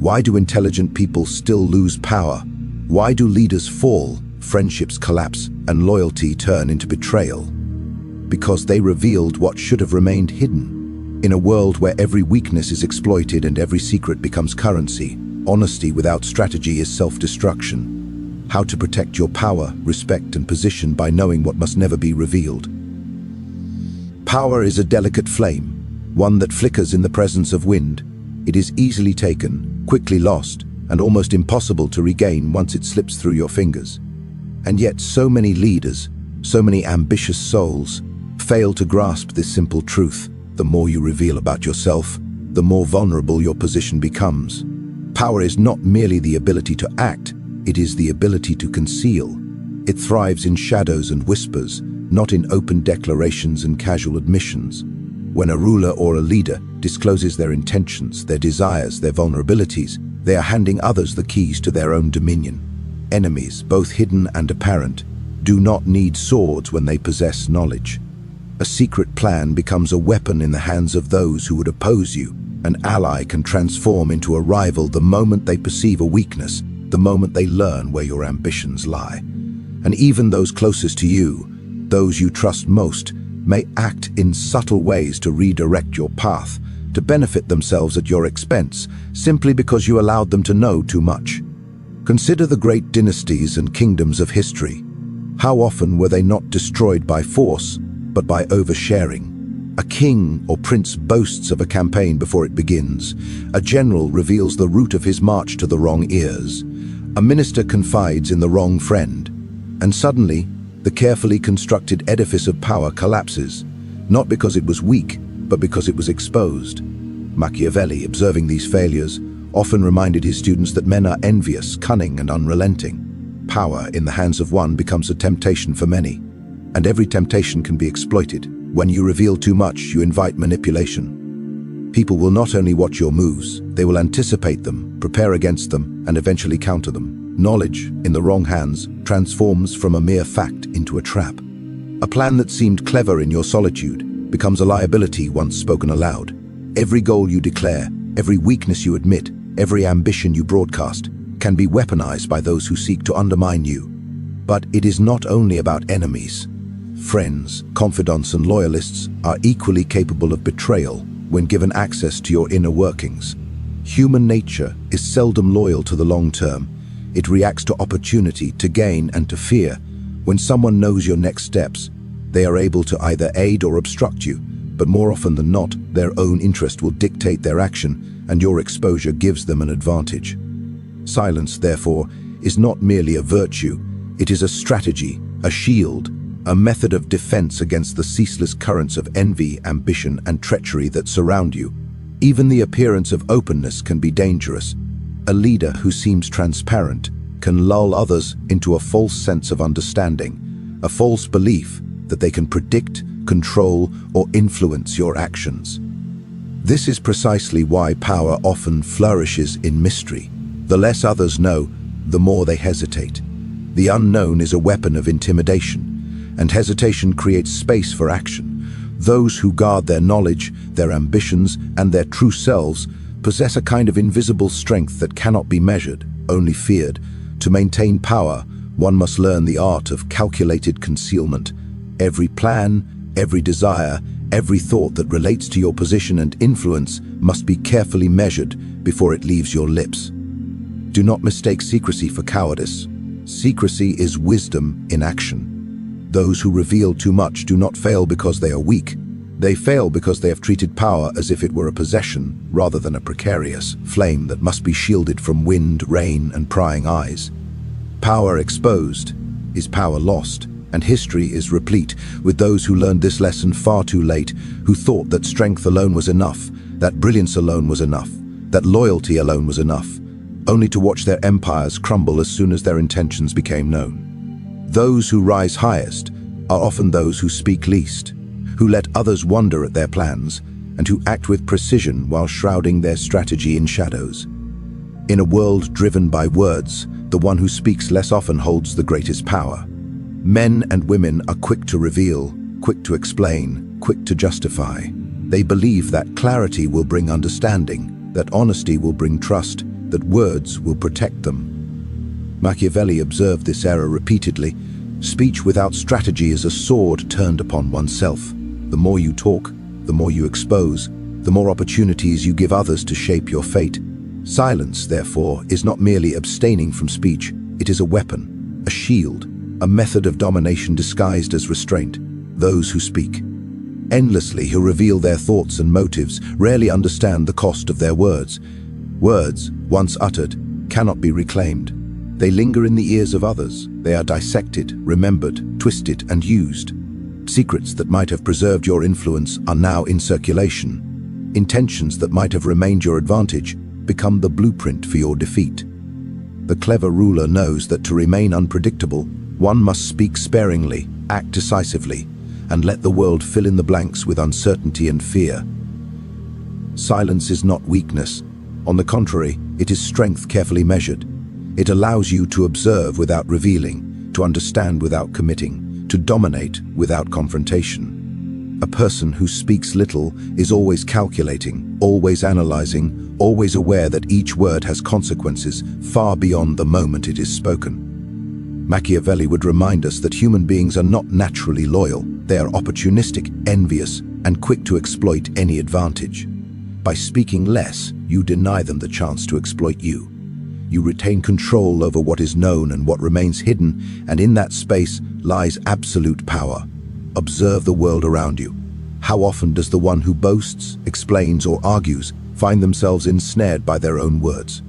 Why do intelligent people still lose power? Why do leaders fall, friendships collapse, and loyalty turn into betrayal? Because they revealed what should have remained hidden. In a world where every weakness is exploited and every secret becomes currency, honesty without strategy is self-destruction. How to protect your power, respect, and position by knowing what must never be revealed. Power is a delicate flame, one that flickers in the presence of wind. It is easily taken, quickly lost, and almost impossible to regain once it slips through your fingers. And yet so many leaders, so many ambitious souls, fail to grasp this simple truth. The more you reveal about yourself, the more vulnerable your position becomes. Power is not merely the ability to act, it is the ability to conceal. It thrives in shadows and whispers, not in open declarations and casual admissions. When a ruler or a leader discloses their intentions, their desires, their vulnerabilities, they are handing others the keys to their own dominion. Enemies, both hidden and apparent, do not need swords when they possess knowledge. A secret plan becomes a weapon in the hands of those who would oppose you. An ally can transform into a rival the moment they perceive a weakness, the moment they learn where your ambitions lie. And even those closest to you, those you trust most, may act in subtle ways to redirect your path, to benefit themselves at your expense, simply because you allowed them to know too much. Consider the great dynasties and kingdoms of history. How often were they not destroyed by force, but by oversharing? A king or prince boasts of a campaign before it begins. A general reveals the route of his march to the wrong ears. A minister confides in the wrong friend. And suddenly, the carefully constructed edifice of power collapses, not because it was weak, but because it was exposed. Machiavelli, observing these failures, often reminded his students that men are envious, cunning, and unrelenting. Power in the hands of one becomes a temptation for many, and every temptation can be exploited. When you reveal too much, you invite manipulation. People will not only watch your moves, they will anticipate them, prepare against them, and eventually counter them. Knowledge, in the wrong hands, transforms from a mere fact into a trap. A plan that seemed clever in your solitude becomes a liability once spoken aloud. Every goal you declare, every weakness you admit, every ambition you broadcast, can be weaponized by those who seek to undermine you. But it is not only about enemies. Friends, confidants, and loyalists are equally capable of betrayal when given access to your inner workings. Human nature is seldom loyal to the long term. It reacts to opportunity, to gain, and to fear. When someone knows your next steps, they are able to either aid or obstruct you, but more often than not, their own interest will dictate their action, and your exposure gives them an advantage. Silence, therefore, is not merely a virtue, it is a strategy, a shield, a method of defense against the ceaseless currents of envy, ambition, and treachery that surround you. Even the appearance of openness can be dangerous. A leader who seems transparent can lull others into a false sense of understanding, a false belief that they can predict, control, or influence your actions. This is precisely why power often flourishes in mystery. The less others know, the more they hesitate. The unknown is a weapon of intimidation, and hesitation creates space for action. Those who guard their knowledge, their ambitions, and their true selves possess a kind of invisible strength that cannot be measured, only feared. To maintain power, one must learn the art of calculated concealment. Every plan, every desire, every thought that relates to your position and influence must be carefully measured before it leaves your lips. Do not mistake secrecy for cowardice. Secrecy is wisdom in action. Those who reveal too much do not fail because they are weak. They fail because they have treated power as if it were a possession rather than a precarious flame that must be shielded from wind, rain, and prying eyes. Power exposed is power lost, and history is replete with those who learned this lesson far too late, who thought that strength alone was enough, that brilliance alone was enough, that loyalty alone was enough, only to watch their empires crumble as soon as their intentions became known. Those who rise highest are often those who speak least, who let others wonder at their plans, and who act with precision while shrouding their strategy in shadows. In a world driven by words, the one who speaks less often holds the greatest power. Men and women are quick to reveal, quick to explain, quick to justify. They believe that clarity will bring understanding, that honesty will bring trust, that words will protect them. Machiavelli observed this error repeatedly. Speech without strategy is a sword turned upon oneself. The more you talk, the more you expose, the more opportunities you give others to shape your fate. Silence, therefore, is not merely abstaining from speech. It is a weapon, a shield, a method of domination disguised as restraint. Those who speak endlessly, who reveal their thoughts and motives, rarely understand the cost of their words. Words, once uttered, cannot be reclaimed. They linger in the ears of others. They are dissected, remembered, twisted, and used. Secrets that might have preserved your influence are now in circulation. Intentions that might have remained your advantage become the blueprint for your defeat. The clever ruler knows that to remain unpredictable, one must speak sparingly, act decisively, and let the world fill in the blanks with uncertainty and fear. Silence is not weakness. On the contrary, it is strength carefully measured. It allows you to observe without revealing, to understand without committing, to dominate without confrontation. A person who speaks little is always calculating, always analyzing, always aware that each word has consequences far beyond the moment it is spoken. Machiavelli would remind us that human beings are not naturally loyal. They are opportunistic, envious, and quick to exploit any advantage. By speaking less, you deny them the chance to exploit you. You retain control over what is known and what remains hidden, and in that space lies absolute power. Observe the world around you. How often does the one who boasts, explains, or argues find themselves ensnared by their own words?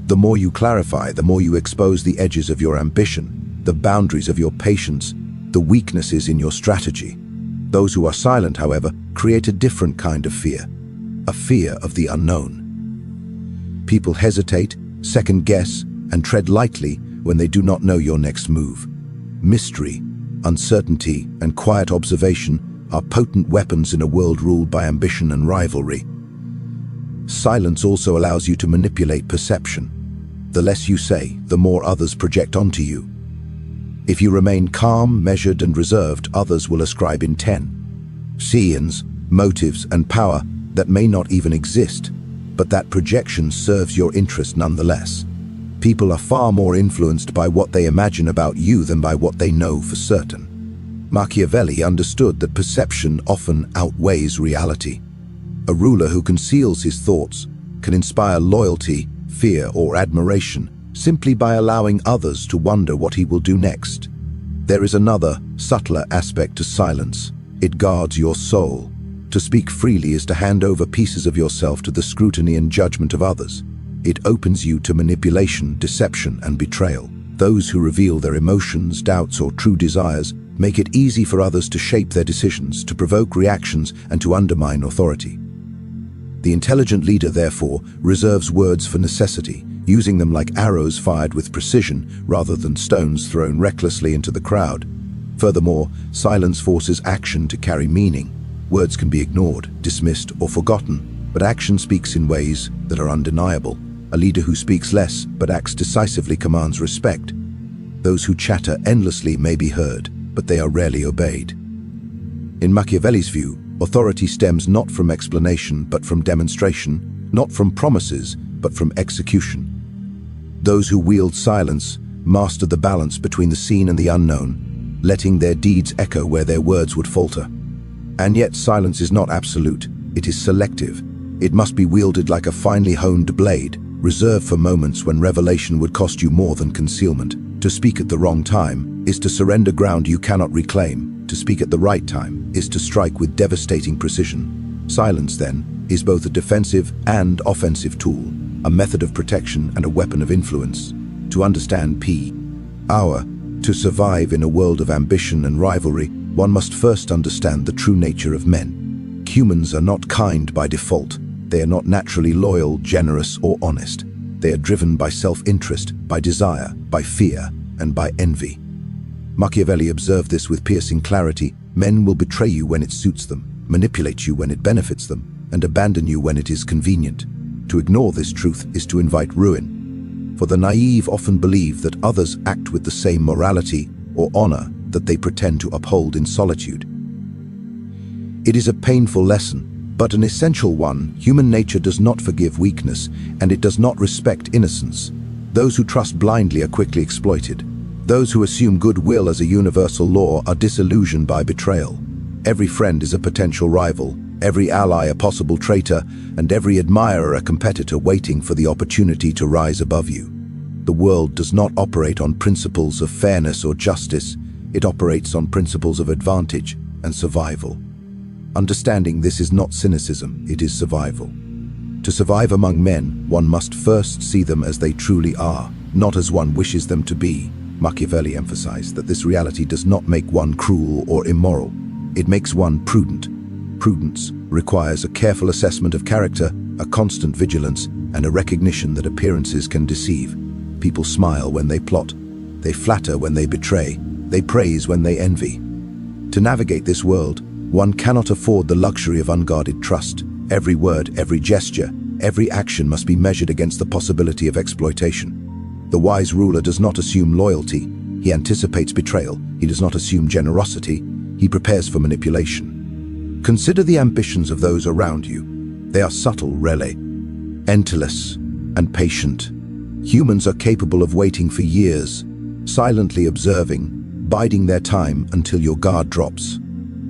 The more you clarify, the more you expose the edges of your ambition, the boundaries of your patience, the weaknesses in your strategy. Those who are silent, however, create a different kind of fear, a fear of the unknown. People hesitate, second guess, and tread lightly when they do not know your next move. Mystery, uncertainty, and quiet observation are potent weapons in a world ruled by ambition and rivalry. Silence also allows you to manipulate perception. The less you say, the more others project onto you. If you remain calm, measured, and reserved, others will ascribe scenes, motives, and power that may not even exist, but that projection serves your interest nonetheless. People are far more influenced by what they imagine about you than by what they know for certain. Machiavelli understood that perception often outweighs reality. A ruler who conceals his thoughts can inspire loyalty, fear, or admiration simply by allowing others to wonder what he will do next. There is another, subtler aspect to silence. It guards your soul. To speak freely is to hand over pieces of yourself to the scrutiny and judgment of others. It opens you to manipulation, deception, and betrayal. Those who reveal their emotions, doubts, or true desires make it easy for others to shape their decisions, to provoke reactions, and to undermine authority. The intelligent leader, therefore, reserves words for necessity, using them like arrows fired with precision rather than stones thrown recklessly into the crowd. Furthermore, silence forces action to carry meaning. Words can be ignored, dismissed, or forgotten, but action speaks in ways that are undeniable. A leader who speaks less but acts decisively commands respect. Those who chatter endlessly may be heard, but they are rarely obeyed. In Machiavelli's view, authority stems not from explanation but from demonstration, not from promises but from execution. Those who wield silence master the balance between the seen and the unknown, letting their deeds echo where their words would falter. And yet silence is not absolute, it is selective. It must be wielded like a finely honed blade, reserved for moments when revelation would cost you more than concealment. To speak at the wrong time is to surrender ground you cannot reclaim. To speak at the right time is to strike with devastating precision. Silence, then, is both a defensive and offensive tool, a method of protection and a weapon of influence. To understand to survive in a world of ambition and rivalry, one must first understand the true nature of men. Humans are not kind by default. They are not naturally loyal, generous, or honest. They are driven by self-interest, by desire, by fear, and by envy. Machiavelli observed this with piercing clarity. Men will betray you when it suits them, manipulate you when it benefits them, and abandon you when it is convenient. To ignore this truth is to invite ruin. For the naive often believe that others act with the same morality or honor that they pretend to uphold in solitude. It is a painful lesson, but an essential one. Human nature does not forgive weakness, and it does not respect innocence. Those who trust blindly are quickly exploited. Those who assume goodwill as a universal law are disillusioned by betrayal. Every friend is a potential rival, every ally a possible traitor, and every admirer a competitor waiting for the opportunity to rise above you. The world does not operate on principles of fairness or justice. It operates on principles of advantage and survival. Understanding this is not cynicism, it is survival. To survive among men, one must first see them as they truly are, not as one wishes them to be. Machiavelli emphasized that this reality does not make one cruel or immoral. It makes one prudent. Prudence requires a careful assessment of character, a constant vigilance, and a recognition that appearances can deceive. People smile when they plot. They flatter when they betray. They praise when they envy. To navigate this world, one cannot afford the luxury of unguarded trust. Every word, every gesture, every action must be measured against the possibility of exploitation. The wise ruler does not assume loyalty. He anticipates betrayal. He does not assume generosity. He prepares for manipulation. Consider the ambitions of those around you. They are subtle, endless, and patient. Humans are capable of waiting for years, silently observing, biding their time until your guard drops.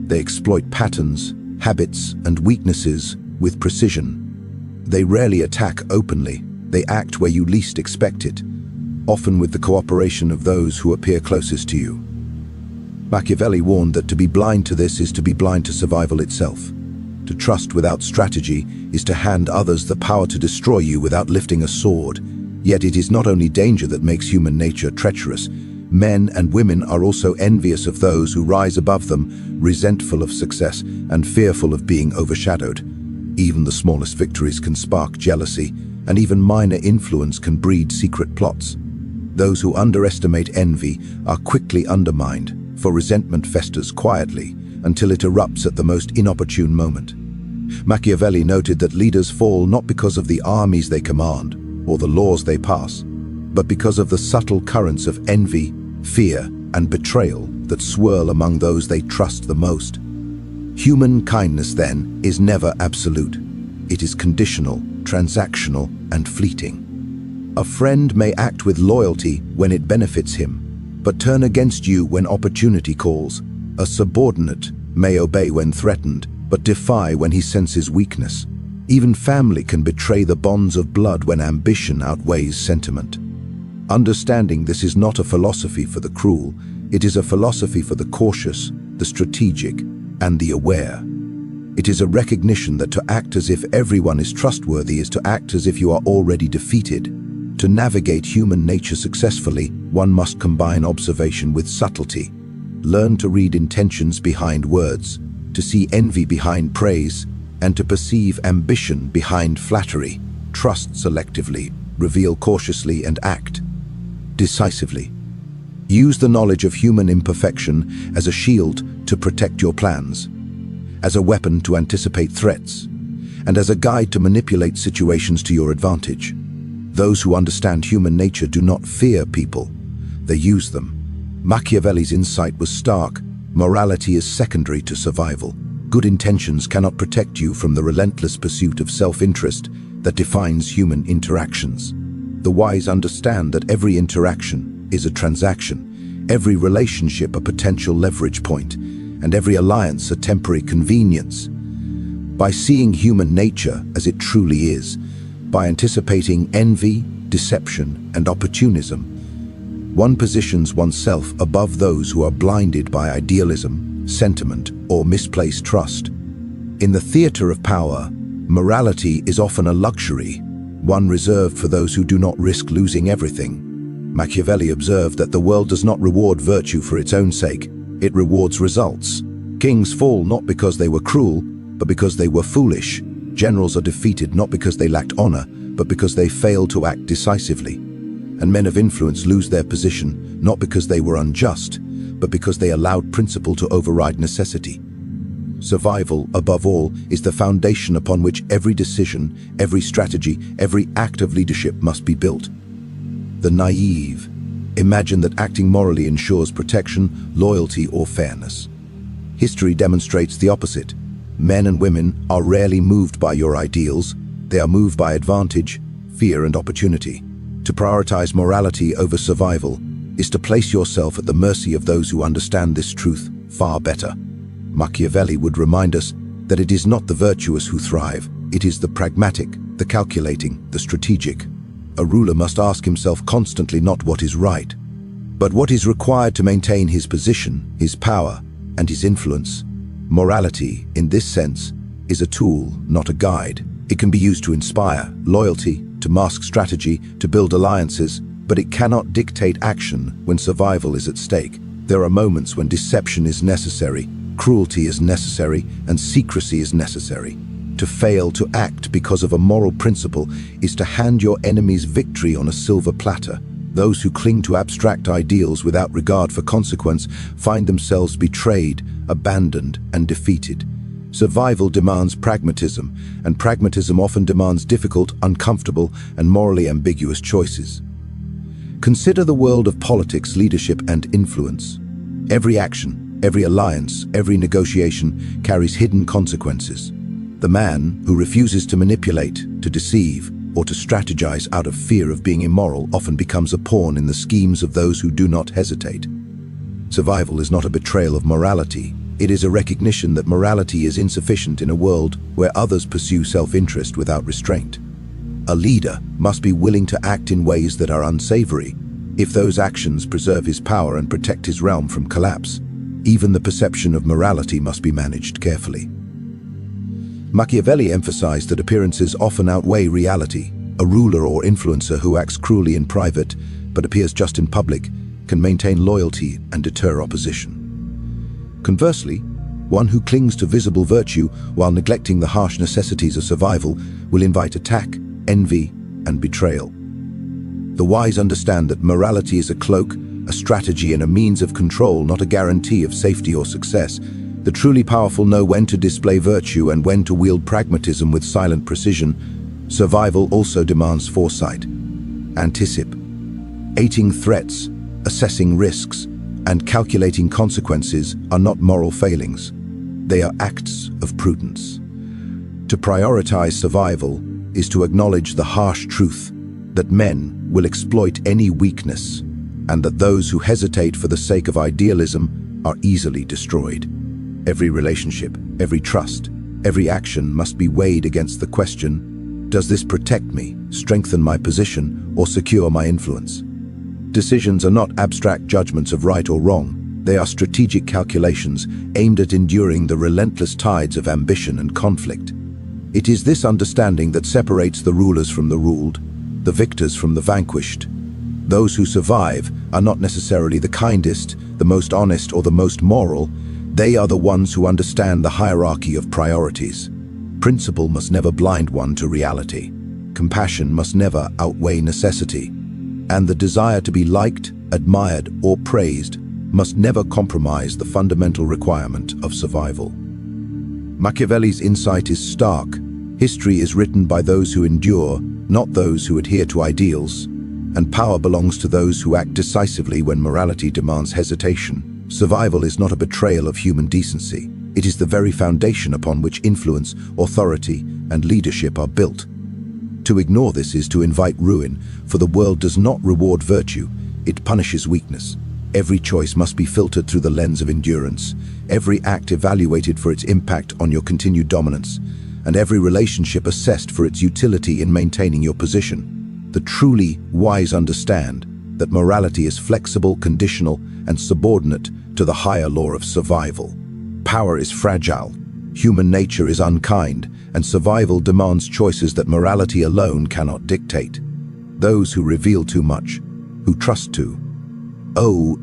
They exploit patterns, habits, and weaknesses with precision. They rarely attack openly. They act where you least expect it, often with the cooperation of those who appear closest to you. Machiavelli warned that to be blind to this is to be blind to survival itself. To trust without strategy is to hand others the power to destroy you without lifting a sword. Yet it is not only danger that makes human nature treacherous. Men and women are also envious of those who rise above them, resentful of success and fearful of being overshadowed. Even the smallest victories can spark jealousy, and even minor influence can breed secret plots. Those who underestimate envy are quickly undermined, for resentment festers quietly until it erupts at the most inopportune moment. Machiavelli noted that leaders fall not because of the armies they command or the laws they pass, but because of the subtle currents of envy, fear, and betrayal that swirl among those they trust the most. Human kindness, then, is never absolute. It is conditional, transactional, and fleeting. A friend may act with loyalty when it benefits him, but turn against you when opportunity calls. A subordinate may obey when threatened, but defy when he senses weakness. Even family can betray the bonds of blood when ambition outweighs sentiment. Understanding this is not a philosophy for the cruel, it is a philosophy for the cautious, the strategic, and the aware. It is a recognition that to act as if everyone is trustworthy is to act as if you are already defeated. To navigate human nature successfully, one must combine observation with subtlety. Learn to read intentions behind words, to see envy behind praise, and to perceive ambition behind flattery. Trust selectively, reveal cautiously, and act decisively. Use the knowledge of human imperfection as a shield to protect your plans, as a weapon to anticipate threats, and as a guide to manipulate situations to your advantage. Those who understand human nature do not fear people, they use them. Machiavelli's insight was stark. Morality is secondary to survival. Good intentions cannot protect you from the relentless pursuit of self-interest that defines human interactions. The wise understand that every interaction is a transaction, every relationship a potential leverage point, and every alliance a temporary convenience. By seeing human nature as it truly is, by anticipating envy, deception, and opportunism, one positions oneself above those who are blinded by idealism, sentiment, or misplaced trust. In the theater of power, morality is often a luxury, one reserved for those who do not risk losing everything. Machiavelli observed that the world does not reward virtue for its own sake, it rewards results. Kings fall not because they were cruel, but because they were foolish. Generals are defeated not because they lacked honor, but because they failed to act decisively. And men of influence lose their position not because they were unjust, but because they allowed principle to override necessity. Survival, above all, is the foundation upon which every decision, every strategy, every act of leadership must be built. The naive imagine that acting morally ensures protection, loyalty, or fairness. History demonstrates the opposite. Men and women are rarely moved by your ideals. They are moved by advantage, fear, and opportunity. To prioritize morality over survival is to place yourself at the mercy of those who understand this truth far better. Machiavelli would remind us that it is not the virtuous who thrive, it is the pragmatic, the calculating, the strategic. A ruler must ask himself constantly not what is right, but what is required to maintain his position, his power, and his influence. Morality, in this sense, is a tool, not a guide. It can be used to inspire loyalty, to mask strategy, to build alliances, but it cannot dictate action when survival is at stake. There are moments when deception is necessary, cruelty is necessary, and secrecy is necessary. To fail to act because of a moral principle is to hand your enemies victory on a silver platter. Those who cling to abstract ideals without regard for consequence find themselves betrayed, abandoned, and defeated. Survival demands pragmatism, and pragmatism often demands difficult, uncomfortable, and morally ambiguous choices. Consider the world of politics, leadership, and influence. Every action, every alliance, every negotiation carries hidden consequences. The man who refuses to manipulate, to deceive, or to strategize out of fear of being immoral often becomes a pawn in the schemes of those who do not hesitate. Survival is not a betrayal of morality. It is a recognition that morality is insufficient in a world where others pursue self-interest without restraint. A leader must be willing to act in ways that are unsavory, if those actions preserve his power and protect his realm from collapse. Even the perception of morality must be managed carefully. Machiavelli emphasized that appearances often outweigh reality. A ruler or influencer who acts cruelly in private but appears just in public can maintain loyalty and deter opposition. Conversely, one who clings to visible virtue while neglecting the harsh necessities of survival will invite attack, envy, and betrayal. The wise understand that morality is a cloak, a strategy, and a means of control, not a guarantee of safety or success. The truly powerful know when to display virtue and when to wield pragmatism with silent precision. Survival also demands foresight, anticipating threats, assessing risks, and calculating consequences are not moral failings. They are acts of prudence. To prioritize survival is to acknowledge the harsh truth that men will exploit any weakness, and that those who hesitate for the sake of idealism are easily destroyed. Every relationship, every trust, every action must be weighed against the question, does this protect me, strengthen my position, or secure my influence? Decisions are not abstract judgments of right or wrong. They are strategic calculations aimed at enduring the relentless tides of ambition and conflict. It is this understanding that separates the rulers from the ruled, the victors from the vanquished. Those who survive are not necessarily the kindest, the most honest, or the most moral. They are the ones who understand the hierarchy of priorities. Principle must never blind one to reality. Compassion must never outweigh necessity. And the desire to be liked, admired, or praised must never compromise the fundamental requirement of survival. Machiavelli's insight is stark. History is written by those who endure, not those who adhere to ideals. And power belongs to those who act decisively when morality demands hesitation. Survival is not a betrayal of human decency. It is the very foundation upon which influence, authority, and leadership are built. To ignore this is to invite ruin, for the world does not reward virtue, it punishes weakness. Every choice must be filtered through the lens of endurance, every act evaluated for its impact on your continued dominance, and every relationship assessed for its utility in maintaining your position. The truly wise understand that morality is flexible, conditional, and subordinate to the higher law of survival. Power is fragile, human nature is unkind, and survival demands choices that morality alone cannot dictate. Those who reveal too much, who trust too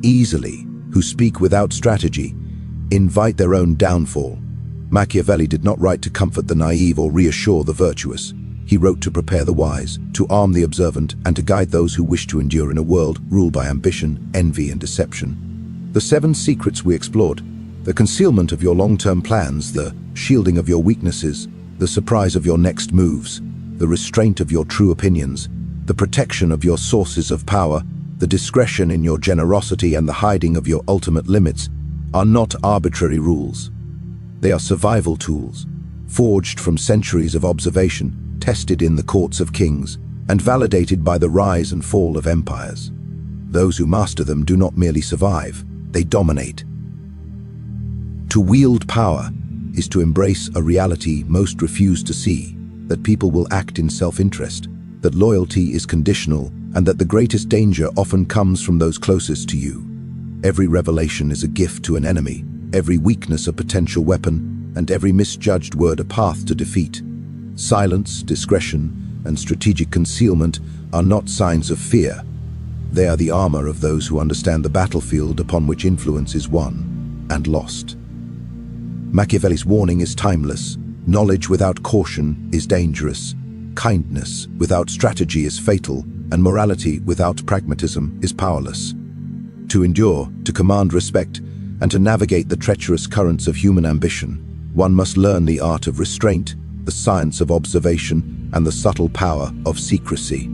easily, who speak without strategy, invite their own downfall. Machiavelli did not write to comfort the naive or reassure the virtuous. He wrote to prepare the wise, to arm the observant, and to guide those who wish to endure in a world ruled by ambition, envy, and deception. The 7 secrets we explored: the concealment of your long-term plans, the shielding of your weaknesses, the surprise of your next moves, the restraint of your true opinions, the protection of your sources of power, the discretion in your generosity, and the hiding of your ultimate limits, are not arbitrary rules. They are survival tools, forged from centuries of observation, tested in the courts of kings, and validated by the rise and fall of empires. Those who master them do not merely survive, they dominate. To wield power is to embrace a reality most refuse to see, that people will act in self-interest, that loyalty is conditional, and that the greatest danger often comes from those closest to you. Every revelation is a gift to an enemy, every weakness a potential weapon, and every misjudged word a path to defeat. Silence, discretion, and strategic concealment are not signs of fear. They are the armor of those who understand the battlefield upon which influence is won and lost. Machiavelli's warning is timeless. Knowledge without caution is dangerous. Kindness without strategy is fatal, and morality without pragmatism is powerless. To endure, to command respect, and to navigate the treacherous currents of human ambition, one must learn the art of restraint, the science of observation, and the subtle power of secrecy.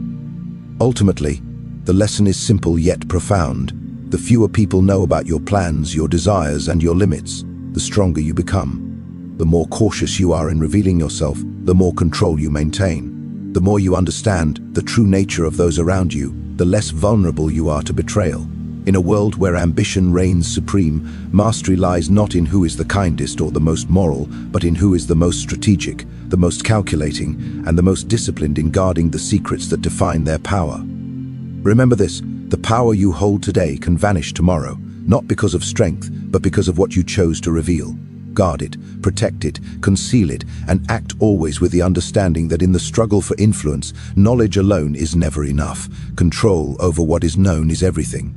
Ultimately, the lesson is simple yet profound. The fewer people know about your plans, your desires, and your limits, the stronger you become. The more cautious you are in revealing yourself, the more control you maintain. The more you understand the true nature of those around you, the less vulnerable you are to betrayal. In a world where ambition reigns supreme, mastery lies not in who is the kindest or the most moral, but in who is the most strategic, the most calculating, and the most disciplined in guarding the secrets that define their power. Remember this, the power you hold today can vanish tomorrow, not because of strength, but because of what you chose to reveal. Guard it, protect it, conceal it, and act always with the understanding that in the struggle for influence, knowledge alone is never enough. Control over what is known is everything.